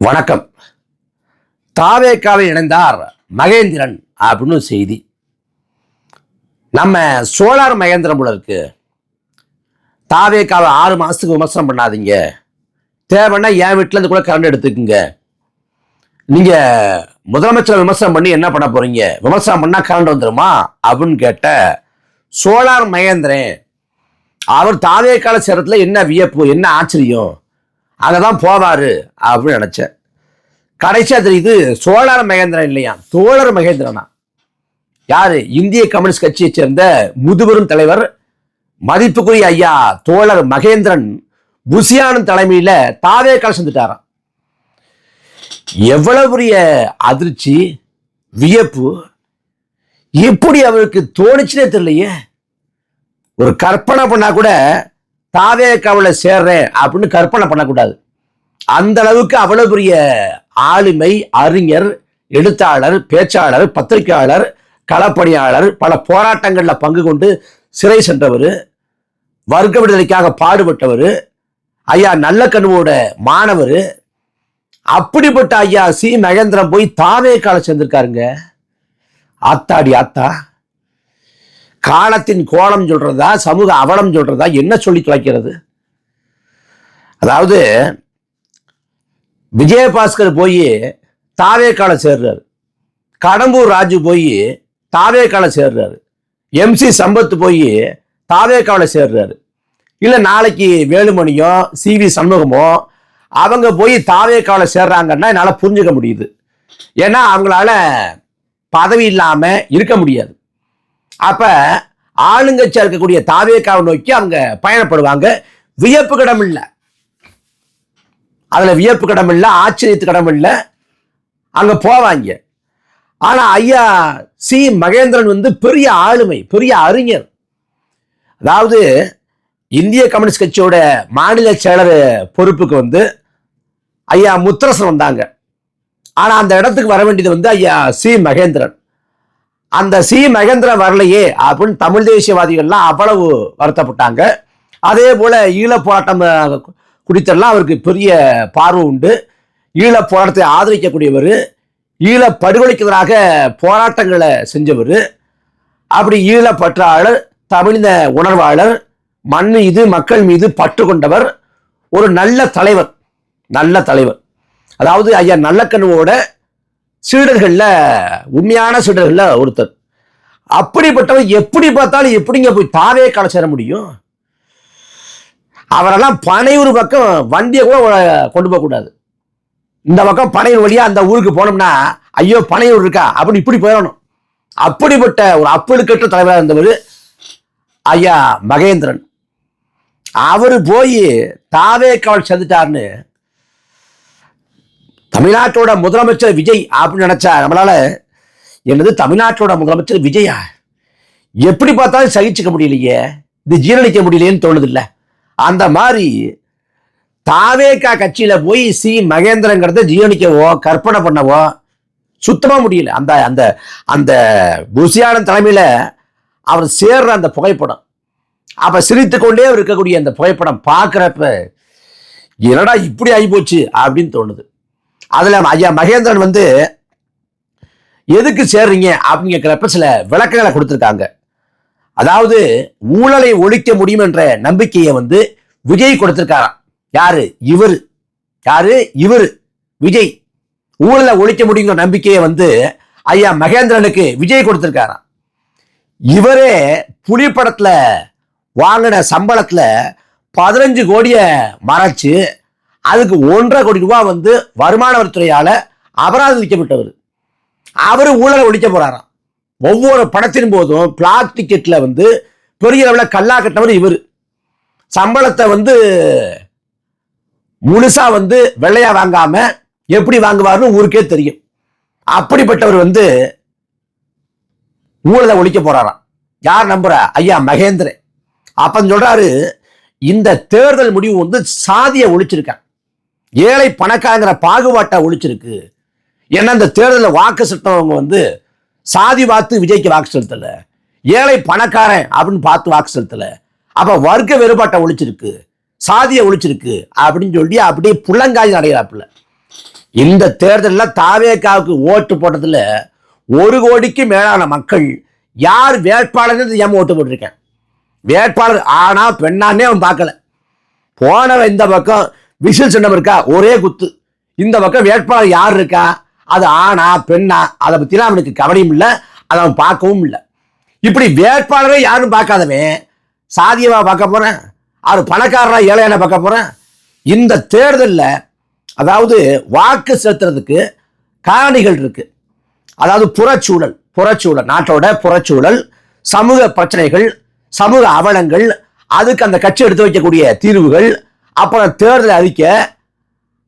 வணக்கம். தாவேக்காவில் இணைந்தார் மகேந்திரன் அப்படின்னு செய்தி. நம்ம சோலார் மகேந்திரன் போல இருக்கு. தாவேக்காவை 6 மாசத்துக்கு விமர்சனம் பண்ணாதீங்க, தேவைன்னா என் வீட்டுல இருந்து கூட கரண்ட் எடுத்துக்குங்க. நீங்க முதலமைச்சரை விமர்சனம் பண்ணி என்ன பண்ண போறீங்க? விமர்சனம் பண்ணா கரண்ட் வந்துருமா அப்படின்னு கேட்ட சோலார் மகேந்திரன், அவர் தாவேக்கால சேரத்துல என்ன வியப்பு, என்ன ஆச்சரியம், அங்கதான் போவாரு அப்படின்னு நினைச்சேன். கடைசியா தெரியுது சோழர் மகேந்திரன் இல்லையா, தோழர் மகேந்திரனா. யாரு? இந்திய கம்யூனிஸ்ட் கட்சியை சேர்ந்த முதுபெரும் தலைவர் மதிப்புக்குரிய ஐயா தோழர் மகேந்திரன் புசியானன் தலைமையில தாவேக்கால செஞ்சுட்டாராம். எவ்வளவு பெரிய அதிர்ச்சி, வியப்பு! எப்படி அவருக்கு தோணுச்சுனே தெரியலையே. ஒரு கற்பனை பண்ணா கூட தாவேக்காவுல சேர்றேன் அப்படின்னு கற்பனை பண்ணக்கூடாது. அந்த அளவுக்கு அவ்வளவு பெரிய ஆளுமை, அறிஞர், எழுத்தாளர், பேச்சாளர், பத்திரிகையாளர், களப்பணியாளர், பல போராட்டங்கள்ல பங்கு கொண்டு சிறை சென்றவர், வர்க்க விடுதலைக்காக பாடுபட்டவர், ஐயா நல்ல கண்ணுவோட மாணவர். அப்படிப்பட்ட ஐயா சி மகேந்திரன் போய் தாவேக்கால சேர்ந்திருக்காருங்க. ஆத்தாடி ஆத்தா! காலத்தின் கோலம் சொல்றதா, சமூக அவலம் சொல்றதா, என்ன சொல்லி தொலைக்கிறது? அதாவது விஜயபாஸ்கர் போய் தாவேக்கால சேர்றாரு, கடம்பூர் ராஜு போய் தாவேக்கால சேர்றாரு, MC சம்பத் போய் தாவேக்கால சேர்றாரு. இல்ல நாளைக்கு வேலுமணியோ CV சண்முகமோ அவங்க போய் தாவேக்கால சேர்றாங்கன்னா என்னால புரிஞ்சுக்க முடியுது. ஏன்னா அவங்களால பதவி இல்லாம இருக்க முடியாது. அப்ப ஆளுங்கட்சியா இருக்கக்கூடிய தாவேக்காவை நோக்கி அவங்க பயணப்படுவாங்க. வியப்பு கிடம் இல்லை, அதுல வியப்பு கிடம் இல்லை, ஆச்சரியத்து கிடம் இல்லை, அங்க போவாங்க. ஆனா ஐயா சி மகேந்திரன் வந்து பெரிய ஆளுமை, பெரிய அறிஞர். அதாவது இந்திய கம்யூனிஸ்ட் கட்சியோட மாநில செயலர் பொறுப்புக்கு வந்து ஐயா முத்தரசன் வந்தாங்க. ஆனா அந்த இடத்துக்கு வர வேண்டியது வந்து ஐயா சி மகேந்திரன். அந்த சி மகேந்திரன் வரலையே அப்படின்னு தமிழ் தேசியவாதிகள்லாம் அவ்வளவு வருத்தப்பட்டாங்க. அதே போல ஈழ போராட்டம் குறித்தெல்லாம் அவருக்கு பெரிய பார்வை உண்டு. ஈழ போராட்டத்தை ஆதரிக்கக்கூடியவர், ஈழ படுகொலைக்கு எதிராக போராட்டங்களை செஞ்சவர். அப்படி ஈழ பற்றாளர், தமிழின உணர்வாளர், மண் மீது மக்கள் மீது பற்று கொண்டவர், ஒரு நல்ல தலைவர், நல்ல தலைவர். அதாவது ஐயா நல்லக்கண்ணுவோட சீடர்கள்ல, உண்மையான சீடர்கள்ல ஒருத்தர். அப்படிப்பட்டவர் எப்படி பார்த்தாலும் எப்படிங்க போய் தாவேக்கால சேர முடியும்? அவரெல்லாம் பனையூர் பக்கம் வண்டியை கூட கொண்டு போக கூடாது. இந்த பக்கம் பனையூர் வழியா அந்த ஊருக்கு போனோம்னா ஐயோ பனையூர் இருக்கா அப்படின்னு இப்படி போயிடணும். அப்படிப்பட்ட ஒரு அப்பழுக்கற்ற தலைவராக இருந்தவர் ஐயா மகேந்திரன். அவரு போய் தாவேக்கால் சேர்ந்துட்டாருன்னு தமிழ்நாட்டோட முதலமைச்சர் விஜய் அப்படின்னு நினைச்சா நம்மளால, என்னது தமிழ்நாட்டோட முதலமைச்சர் விஜயா, எப்படி பார்த்தாலும் சகிச்சுக்க முடியலையே, இது ஜீரணிக்க முடியலையேன்னு தோணுது இல்ல? அந்த மாதிரி தாவேக்கா கட்சியில போய் சி மகேந்திரங்கிறத ஜீரணிக்கவோ கற்பனை பண்ணவோ சுத்தமா முடியல. அந்த அந்த அந்த புசியானன் தலைமையில அவர் சேர்ற அந்த புகைப்படம், அப்ப சிரித்து கொண்டே இருக்கக்கூடிய அந்த புகைப்படம் பார்க்கிறப்ப என்னடா இப்படி ஆகி போச்சு அப்படின்னு தோணுது. அதுல ஐயா மகேந்திரன் வந்து எதுக்கு சேர்றீங்க அப்படின்னு கேட்கிறப்ப சில விளக்கங்களை கொடுத்திருக்காங்க. அதாவது ஊழலை ஒழிக்க முடியும் என்ற நம்பிக்கையை வந்து விஜய் கொடுத்திருக்காராம். யாரு இவரு? யாரு இவரு? விஜய். ஊழலை ஒழிக்க முடியுங்கிற நம்பிக்கையை வந்து ஐயா மகேந்திரனுக்கு விஜய் கொடுத்திருக்காராம். இவரே புலிப்படத்துல வாங்கின சம்பளத்துல 15 கோடியை மறைச்சு அதுக்கு 1.5 கோடி ரூபாய் வந்து வருமான வரித்துறையால அபராதம் விதிக்கப்பட்டவர். அவரு ஊழலை ஒழிக்க போறாராம். ஒவ்வொரு படத்தின் போதும் பிளாக் டிக்கெட்ல வந்து பெரிய அளவில் கல்லா கட்டினவர் இவர். சம்பளத்தை வந்து முழுசா வந்து வெள்ளையா வாங்காம எப்படி வாங்குவார்னு ஊருக்கே தெரியும். அப்படிப்பட்டவர் வந்து ஊழலை ஒழிக்க போறாராம். யார் நம்புற? ஐயா மகேந்திரன். அப்ப சொல்றாரு, இந்த தேர்தல் முடிவு வந்து சாதியை ஒழிச்சிருக்க, ஏழை பணக்காரங்கிற பாகுபாட்டை ஒழிச்சிருக்கு. ஏன்னா இந்த தேர்தலில் வாக்கு செலுத்தவங்க வந்து சாதி பார்த்து விஜய்க்கு வாக்கு செலுத்தல, ஏழை பணக்காரன் அப்படின்னு பார்த்து வாக்கு செலுத்தல. அப்ப வர்க்க வேறுபாட்டை ஒழிச்சிருக்கு, சாதியை ஒழிச்சிருக்கு அப்படின்னு சொல்லி அப்படியே புள்ளங்காய் அடைகிறாப்புல. இந்த தேர்தலில் தாவேகாவுக்கு ஓட்டு போட்டதுல 1 கோடிக்கு மேலான மக்கள் யார் வேட்பாளர் தெரியாம ஓட்டு போட்டிருக்கேன். வேட்பாளர் ஆனா பெண்ணானே அவன் பார்க்கல. போனவன் இந்த பக்கம் விசில் சின்னம் இருக்கா, ஒரே குத்து. இந்த பக்கம் வேட்பாளர் யார் இருக்கா, அது ஆனா பெண்ணா, அதை பத்திலாம் அவனுக்கு கவனியும் இல்லை, அதை அவன் பார்க்கவும் இல்லை. இப்படி வேட்பாளரே யாரும் பார்க்காதவன் சாதியவா பார்க்க போறேன், அவர் பணக்காரரா ஏழையான பார்க்க போறேன். இந்த தேர்தலில் அதாவது வாக்கு செலுத்துறதுக்கு காரணிகள் இருக்கு. அதாவது புறச்சூழல் நாட்டோட புறச்சூழல், சமூக பிரச்சனைகள், சமூக அவலங்கள், அதுக்கு அந்த கட்சி எடுத்து வைக்கக்கூடிய தீர்வுகள், அப்புறம் தேர்தல் அறிக்கை,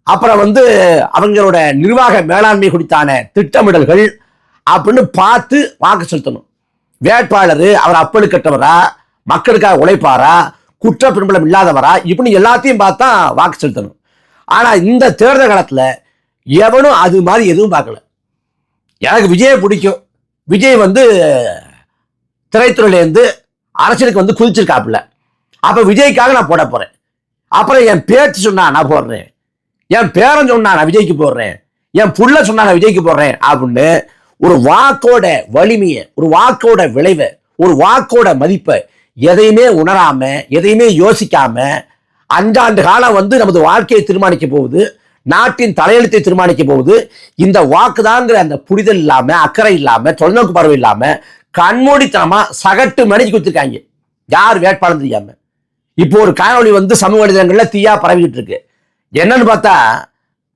அப்புறம் அவங்களோட நிர்வாக மேலாண்மை குறித்தான திட்டமிடல்கள் அப்படின்னு பார்த்து வாக்கு செலுத்தணும். வேட்பாளர் அவர் அப்பழுக்கற்றவரா, மக்களுக்காக உழைப்பாரா, குற்ற பின்புலம் இல்லாதவரா, இப்படி எல்லாத்தையும் பார்த்தா வாக்கு செலுத்தணும். ஆனா இந்த தேர்தல் காலத்துல எவனும் அது மாதிரி எதுவும் பார்க்கல. எனக்கு விஜயை பிடிக்கும், விஜய் திரைத்துறையிலேருந்து அரசியலுக்கு குதிச்சிருக்காப்புல, அப்ப விஜய்க்காக நான் போட போறேன். அப்புறம் என் பேச்சு சொன்னா நான் போடுறேன், என் பேரன் சொன்னா நான் விஜய்க்கு போடுறேன், என் புள்ள சொன்னா நான் விஜய்க்கு போடுறேன் அப்படின்னு ஒரு வாக்கோட வலிமையை, ஒரு வாக்கோட விளைவை, ஒரு வாக்கோட மதிப்பை எதையுமே உணராம, எதையுமே யோசிக்காம 5 ஆண்டு காலம் நமது வாழ்க்கையை தீர்மானிக்க போகுது, நாட்டின் தலையெழுத்தை தீர்மானிக்க போகுது. இந்த வாக்குதாங்கிற அந்த புரிதல் இல்லாம, அக்கறை இல்லாம, தொலைநோக்கு பார்வை இல்லாம கண்மூடித்தனமா சகட்டு மணிக்கு கொடுத்துருக்காங்க, யார் வேட்பாளர் தெரியாம. இப்போ ஒரு காணொலி சமூக வலைதளங்கள்ல தீயா பரவிக்கிட்டு இருக்கு. என்னன்னு பார்த்தா,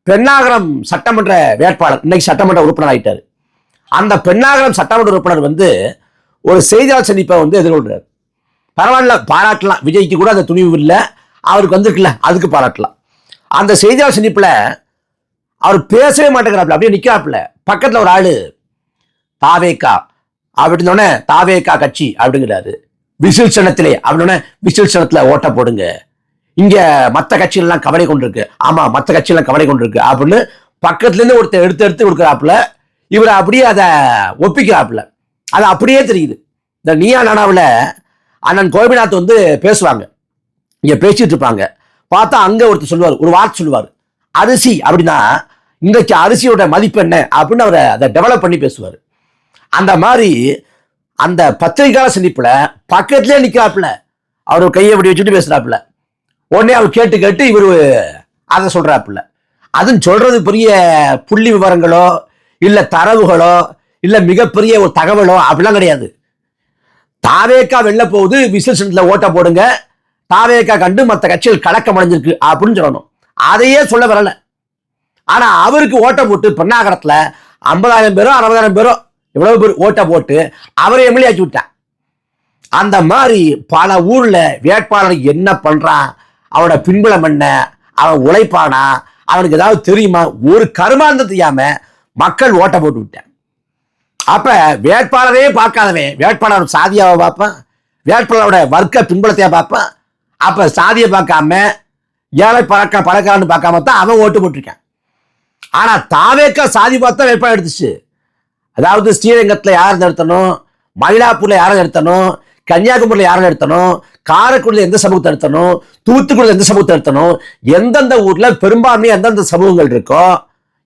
பெண்ணாகரம் சட்டமன்ற வேட்பாளர் இன்னைக்கு சட்டமன்ற உறுப்பினர் ஆயிட்டாரு. அந்த பெண்ணாகரம் சட்டமன்ற உறுப்பினர் ஒரு செய்தியாளர் சந்திப்பை எதிர்கொள்றாரு. பரவாயில்ல, பாராட்டலாம். விஜய்க்கு கூட அந்த துணிவு இல்லை, அவருக்கு வந்திருக்குல்ல, அதுக்கு பாராட்டலாம். அந்த செய்தியாளர் சந்திப்புல அவர் பேசவே மாட்டேங்கிறாப்புல, அப்படியே நிக்கிறாப்புல. பக்கத்துல ஒரு ஆளு தாவேகா அப்படின்னோடனே தாவேகா கட்சி அப்படிங்கிறாரு. விசில் சின்னத்திலே அப்படின்னோடனே விசில் சின்னத்துல ஓட்ட போடுங்க, இங்க மற்ற கட்சிகள்லாம் கவலை கொண்டிருக்கு, ஆமா மற்ற கட்சியெல்லாம் கவலை கொண்டிருக்கு அப்படின்னு பக்கத்துல இருந்து ஒருத்தர் எடுத்து கொடுக்குறாப்புல. இவர் அப்படியே அதை ஒப்பிக்கிறாப்புல. அது அப்படியே தெரியுது. இந்த நீயா நானாவில் அண்ணன் கோபிநாத் பேசுவாங்க, இங்க பேசிட்டு இருப்பாங்க. பார்த்தா அங்க ஒருத்தர் சொல்லுவார், ஒரு வார்த்தை சொல்லுவார், அரிசி அப்படின்னா இன்றைக்கு அரிசியோட மதிப்பு என்ன அப்படின்னு அவரை அதை டெவலப் பண்ணி பேசுவார். அந்த மாதிரி அந்த பத்திரிகையாளர் சந்திப்புல பக்கத்திலே நிற்கிறாப்புல, அவர் கையை அப்படி வச்சுட்டு பேசுறாப்புல. உடனே அவர் கேட்டு இவர் அதை சொல்றாப்புல. அதுன்னு சொல்றது பெரிய புள்ளி விவரங்களோ இல்ல தரவுகளோ இல்ல மிகப்பெரிய ஒரு தகவலோ அப்படிலாம் கிடையாது. தாவேக்கா வெளில போகுது, விசில் சின்னத்துல ஓட்ட போடுங்க, தாவேக்கா கண்டு மற்ற கட்சிகள் கலக்கம் அடைஞ்சிருக்கு அப்படின்னு சொல்லணும். அதையே சொல்ல வரல. ஆனா அவருக்கு ஓட்ட போட்டு பெண்ணாகரத்துல 50,000 பேரோ 60,000 பேரோ எவ்வளவு பேர் ஓட்ட போட்டு அவரை எம்எல்ஏ ஆக்கி விட்டான். அந்த மாதிரி பல ஊர்ல வேட்பாளர் என்ன பண்றான், அவனோட பின்புலம் என்ன, அவன் உழைப்பானா, அவனுக்கு ஏதாவது தெரியுமா, ஒரு கருமாந்தம் தெரியாம மக்கள் ஓட்ட போட்டு விட்டான். அப்ப வேட்பாளரே பார்க்காதவன் வேட்பாளர் சாதியாவை பார்ப்பான், வேட்பாளரோட வர்க்க பின்புலத்தையா பார்ப்பான். அப்ப சாதியை பார்க்காம ஏழை பழக்காரன்னு பார்க்காம தான் அவன் ஓட்டு போட்டிருக்கான். ஆனா தாவேக்கா சாதி பார்த்தா வேட்பாளர் எடுத்துச்சு. அதாவது ஸ்ரீரங்கத்துல யாரை நிறுத்தணும், மயிலாப்பூர்ல யாரை நிறுத்தணும், கன்னியாகுமரியில் யாரை நிறுத்தணும், காரைக்குடியில் எந்த சமூகத்தை நிறுத்தணும், தூத்துக்குடியில் எந்த சமூகத்தை நிறுத்தணும், எந்தெந்த ஊர்ல பெரும்பான்மையா எந்தெந்த சமூகங்கள் இருக்கோ,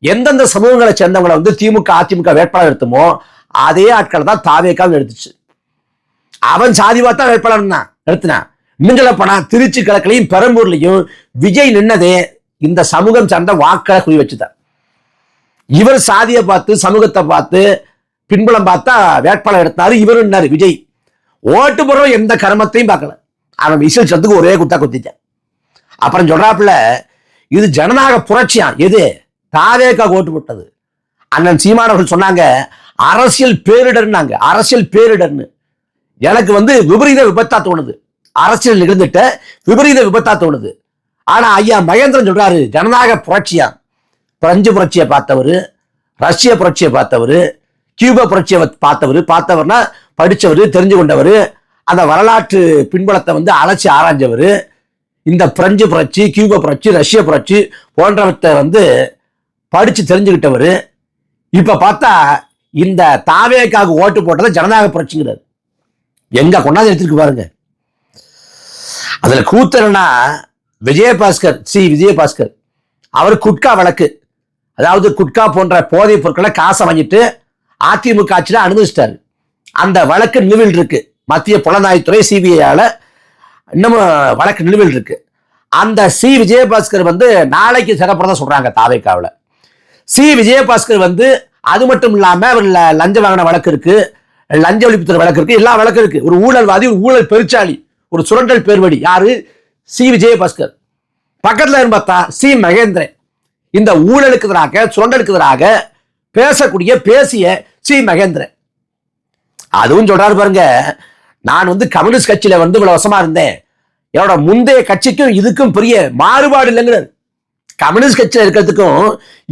எந்தெந்த சமூகங்களை சேர்ந்தவங்களை திமுக அதிமுக வேட்பாளர் எடுத்துமோ அதே ஆட்களை தான் தாவேக்காவும் எடுத்துச்சு. அவன் சாதி பார்த்தா வேட்பாளர் தான் எடுத்தினான். இன்னும் சொல்ல போனா திருச்சி கிழக்குலையும் பெரம்பூர்லையும் விஜய் நின்னதே இந்த சமூகம் சார்ந்த வாக்களை குறி வச்சுதான். இவர் சாதியை பார்த்து சமூகத்தை பார்த்து பின்புலம் பார்த்தா வேட்பாளர் எடுத்தாரு. இவரு என்னாரு, விஜய் ஓட்டு போடுறோம் எந்த கர்மத்தையும் பார்க்கல, அவன் விசில் சத்துக்கு ஒரே குத்தா குத்திட்டான். அப்புறம் சொல்றாப்புல இது ஜனநாயக புரட்சியான், எது தாவேக்கா ஓட்டு போட்டது. அண்ணன் சீமானவர்கள் சொன்னாங்க அரசியல் பேரிடர்னாங்க, அரசியல் பேரிடர்னு. எனக்கு விபரீத விபத்தா தோணுது, அரசியல் நிகழ்ந்துட்ட விபரீத விபத்தா தோணுது. ஆனா ஐயா மகேந்திரன் சொல்றாரு ஜனநாயக புரட்சியா. பிரெஞ்சு புரட்சியை பார்த்தவர், ரஷ்ய புரட்சியை பார்த்தவர், கியூபா புரட்சியை பார்த்தவர்னா படிச்சவர், தெரிஞ்சு கொண்டவர், அந்த வரலாற்று பின்புலத்தை அலட்சி ஆராய்ஞ்சவர். இந்த பிரெஞ்சு புரட்சி, கியூபா புரட்சி, ரஷ்ய புரட்சி போன்றவற்றை படிச்சு தெரிஞ்சுக்கிட்டவர். இப்ப பார்த்தா இந்த தாவேக்காக ஓட்டு போட்டதை ஜனநாயக புரட்சிங்கிறார். எங்க கொண்டாந்து எடுத்துருக்கு பாருங்க. அதுல கூத்தனா விஜயபாஸ்கர் அவர் குட்கா வழக்கு, அதாவது குட்கா போன்ற போதைப் பொருட்களை காசை வாங்கிட்டு அதிமுக ஆட்சியில் அனுமதிச்சிட்டாரு. அந்த வழக்கு நிலுவையில் இருக்கு. மத்திய புலனாய்வுத்துறை சிபிஐயால இன்னமும் வழக்கு நிலுவையில் இருக்கு. அந்த சி விஜயபாஸ்கர் வந்து நாளைக்கு சிறப்புறதான் சொல்றாங்க தாவேக்காவில். சி விஜயபாஸ்கர் வந்து அது மட்டும் இல்லாம அவர் லஞ்ச வாங்கின வழக்கு இருக்கு, லஞ்ச ஒழிப்புத்துறை வழக்கு இருக்கு, எல்லா வழக்கு இருக்கு. ஒரு ஊழல்வாதி, ஒரு ஊழல் பெருச்சாளி, ஒரு சுரண்டல் பேர்வழி. யாரு? சி விஜயபாஸ்கர். பக்கத்துல பார்த்தா சி மகேந்திரன். இந்த ஊழலுக்கு எதிராக, சுரண்டலுக்கு எதிராக பேசிய சி மகேந்திரன். அதுவும் சொல்றாரு பாருங்க, நான் வந்து கம்யூனிஸ்ட் கட்சியில வந்து இவ்வளவு வருஷமா இருந்தேன், என்னோட முந்தைய கட்சிக்கும் இதுக்கும் பெரிய மாறுபாடு இல்லைங்கிறார். கம்யூனிஸ்ட் கட்சியில இருக்கிறதுக்கும்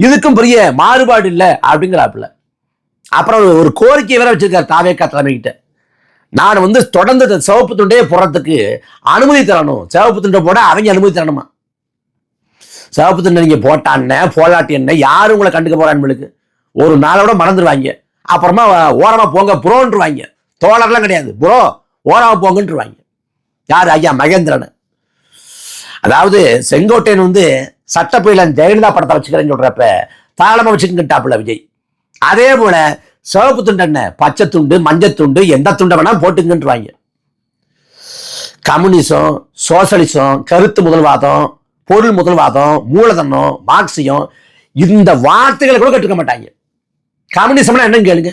இதுக்கும் பெரிய மாறுபாடு இல்லை அப்படிங்கிறாப்புல. அப்புறம் ஒரு கோரிக்கை வேற வச்சிருக்காரு தாவேக்கா தலைமைகிட்ட. நான் வந்து தொடர்ந்து சிவப்பு துண்டே போடுறதுக்கு அனுமதி தரணும், சிவப்பு துண்டை போட அவங்க அனுமதி தரணுமா? சிவப்பு துண்டை நீங்க போட்டான்னு போலாட்டி என்ன, யாரும் உங்களை கண்டுக்க போறான்னு ஒரு நாளோட மறந்துடுவாங்க. அப்புறமா ஓரமா போங்க புரோன்றுவாங்க. தோழர்லாம் கிடையாது, புரோ ஓரமா போங்கன்றுவாங்க. யாரு? ஐயா மகேந்திரன். அதாவது செங்கோட்டையன் வந்து சட்டப்பையில ஜெயலலிதா படத்தை வச்சுக்கிறேன்னு சொல்றப்ப தாளமா வச்சுக்கிட்டாப்புல விஜய். அதே போல சிவப்பு துண்டு என்ன, பச்சை துண்டு, மஞ்சள் துண்டு, எந்த துண்டை வேணா போட்டுங்கன்றுவாங்க. கம்யூனிசம், சோசியலிசம், கருத்து முதல்வாதம், பொருள் முதல்வாதம், மூலதனம், மார்க்சியம், இந்த வார்த்தைகளை கூட கற்றுக்க மாட்டாங்க. கம்யூனிசம்னா என்னன்னு கேளுங்க.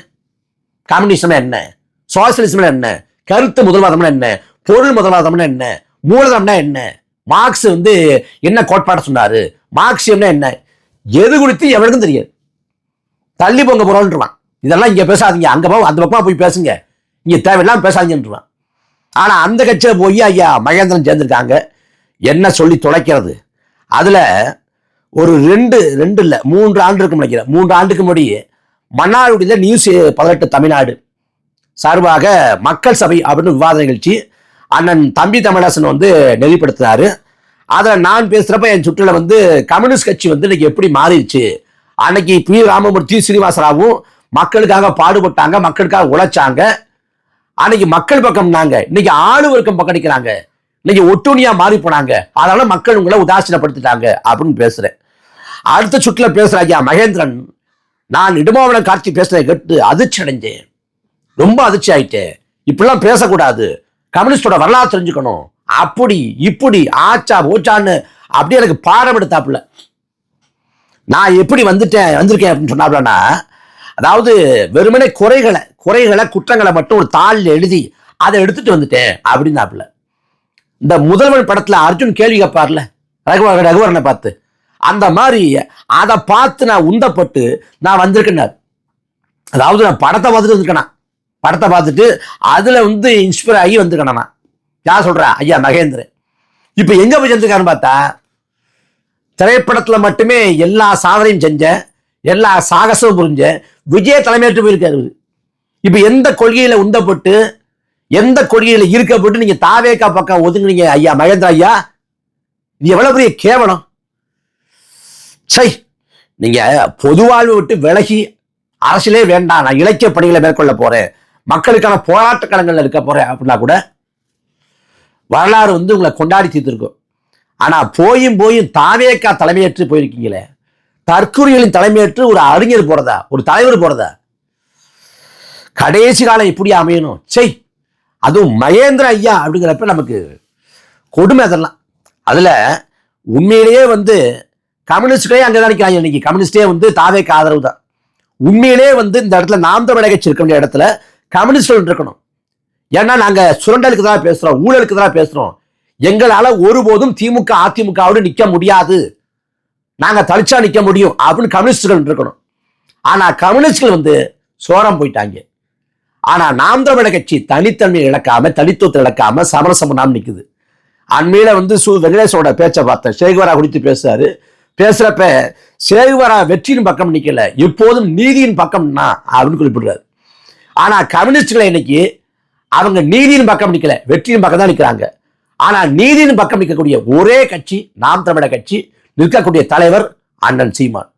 கம்யூனிசம் என்ன, சோசியலிசம் என்ன, கருத்து முதல்வாதம்னா என்ன, பொருள் முதல்வாதம்னா என்ன, மூலதனம்னா என்ன, மார்க்ஸ் வந்து என்ன கோட்பாடு சொன்னாரு, மார்க்சியம்னா என்ன, எது குறித்து எவனுக்கும் தெரியாது. தள்ளி போங்க போறோன்றான். இதெல்லாம் இங்க பேசாதீங்க, அங்க போ, அந்த பக்கமா போய் பேசுங்க, இங்க தேவையில்லாம பேசாதீங்கன்றான். ஆனா அந்த கட்சியில போய் ஐயா மகேந்திரன் சேர்ந்திருக்காங்க. என்ன சொல்லி தொலைக்கிறது? அதுல ஒரு 3 ஆண்டு இருக்கும் நினைக்கிறேன். 3 ஆண்டுக்கு முன்னாடி மன்னார்குடியில நியூஸ் 18 தமிழ்நாடு சார்பாக மக்கள் சபை அப்படின்னு விவாத நிகழ்ச்சி அண்ணன் தம்பி தமிழரசன் வந்து நெறிப்படுத்தினாரு. அதில் நான் பேசுறப்ப என் சுற்றுல வந்து கம்யூனிஸ்ட் கட்சி வந்து இன்னைக்கு எப்படி மாறிடுச்சு, அன்னைக்கு பி ராமமூர்த்தி, ஸ்ரீனிவாசராவும் மக்களுக்காக பாடுபட்டாங்க, மக்களுக்காக உழைச்சாங்க, அன்னைக்கு மக்கள் பக்கம்னாங்க, இன்னைக்கு ஆளுவர்க்கம் பக்கம் நிற்கிறாங்க, இன்னைக்கு ஒட்டுணியா மாறி போனாங்க, அதனால மக்கள் உங்களை உதாசீனப்படுத்திட்டாங்க அப்படின்னு பேசுறேன். அடுத்த சுற்றுல பேசுற ஐயா மகேந்திரன், நான் இடுமாவளம் காட்சி பேசுறதை கேட்டு அதிர்ச்சி அடைஞ்சேன், ரொம்ப அதிர்ச்சி ஆயிட்டேன், இப்படிலாம் பேசக்கூடாது, கம்யூனிஸ்டோட வரலாறு தெரிஞ்சுக்கணும், அப்படி இப்படி ஆச்சா ஓச்சான்னு அப்படி எனக்கு பாடம் எடுத்தாப்புல. நான் எப்படி வந்திருக்கேன் அப்படின்னு சொன்னாப்லன்னா, அதாவது வெறுமனே குறைகளை குற்றங்களை மட்டும் ஒரு தாளில் எழுதி அதை எடுத்துட்டு வந்துட்டேன் அப்படின்னாப்புல. இந்த முதல்வன் படத்துல அர்ஜுன் கேள்வி கேட்பார்ல ரகுவரனை பார்த்து, அந்த மாதிரி அதை பார்த்து நான் உந்தப்பட்டு நான் வந்திருக்கேன். அதாவது நான் படத்தை பார்த்துட்டு வந்திருக்கேன், படத்தை பார்த்துட்டு அதுல வந்து இன்ஸ்பயர் ஆகி வந்திருக்கேன். யார் சொல்றா? ஐயா மகேந்திரன். இப்ப எங்க போய் செஞ்சிருக்காருன்னு பார்த்தா, திரைப்படத்துல மட்டுமே எல்லா சாதனையும் செஞ்ச, எல்லா சாகசமும் புரிஞ்ச விஜய் தலைமையேற்று போயிருக்காரு. இப்ப எந்த கொள்கையில உந்தப்பட்டு, எந்த கொள்கையில இருக்கப்பட்டு நீங்க தாவேக்கா பக்கம் ஒதுங்குனீங்க ஐயா மகேந்திர ஐயா? இது எவ்வளவு பெரிய கேவலம். சை, நீங்க பொது வாழ்வு விட்டு விலகி அரசியலே வேண்டாம், நான் இலக்கிய பணிகளை மேற்கொள்ள போறேன், மக்களுக்கான போராட்ட களங்கள்ல இருக்க போறேன் அப்படின்னா கூட வரலாறு வந்து உங்களை கொண்டாடி தீர்த்திருக்கும். ஆனா போயும் தாவேக்கா தலைமையேற்று போயிருக்கீங்களே, தற்கொலைகளின் தலைமையேற்று ஒரு அறிஞர் போறதா, ஒரு தலைவர் போறதா? கடைசி காலம் இப்படி அமையணும். செய், அதுவும் மகேந்திர ஐயா அப்படிங்கிறப்ப நமக்கு கொடுமை அதெல்லாம். அதுல உண்மையிலேயே வந்து கம்யூனிஸ்டே அங்கதான் நிற்கிறாங்க. இன்னைக்கு கம்யூனிஸ்டே வந்து தாவேக்கா ஆதரவு தான். உண்மையிலேயே வந்து இந்த இடத்துல நாம் தமிழக கட்சி இருக்க வேண்டிய இடத்துல கம்யூனிஸ்ட் இருக்கணும். ஏன்னா நாங்க சுரண்டலுக்கு தான் பேசுறோம், ஊழலுக்கு தான் பேசுறோம், எங்களால ஒருபோதும் திமுக அதிமுகவோடு நிக்க முடியாது, நாங்க தலிச்சா நிக்க முடியும் அப்படின்னு கம்யூனிஸ்டுகள் இருக்கணும். ஆனா கம்யூனிஸ்டுகள் வந்து சோரம் போயிட்டாங்க. ஆனா நாம் தமிழக கட்சி தனித்தன்மையை இழக்காம, தனித்துவத்தை இழக்காம சமரசம் பண்ணாம நிக்குது. அண்மையில வந்து வெங்கடேசோட பேச்சை பார்த்தேன், சேகுவரா குறித்து பேசுறாரு. பேசுறப்ப சேகுவரா வெற்றியின் பக்கம் நிக்கல, எப்போதும் நீதியின் பக்கம்னா அப்படின்னு குறிப்பிடுறாரு. ஆனா கம்யூனிஸ்டுகளை இன்னைக்கு அவங்க நீதியின் பக்கம் நிக்கல, வெற்றியின் பக்கம் தான் நிக்கிறாங்க. ஆனா நீதியின் பக்கம் நிற்கக்கூடிய ஒரே கட்சி நாம் தமிழக கட்சி, நிற்கக்கூடிய தலைவர் அண்ணன் சீமான்.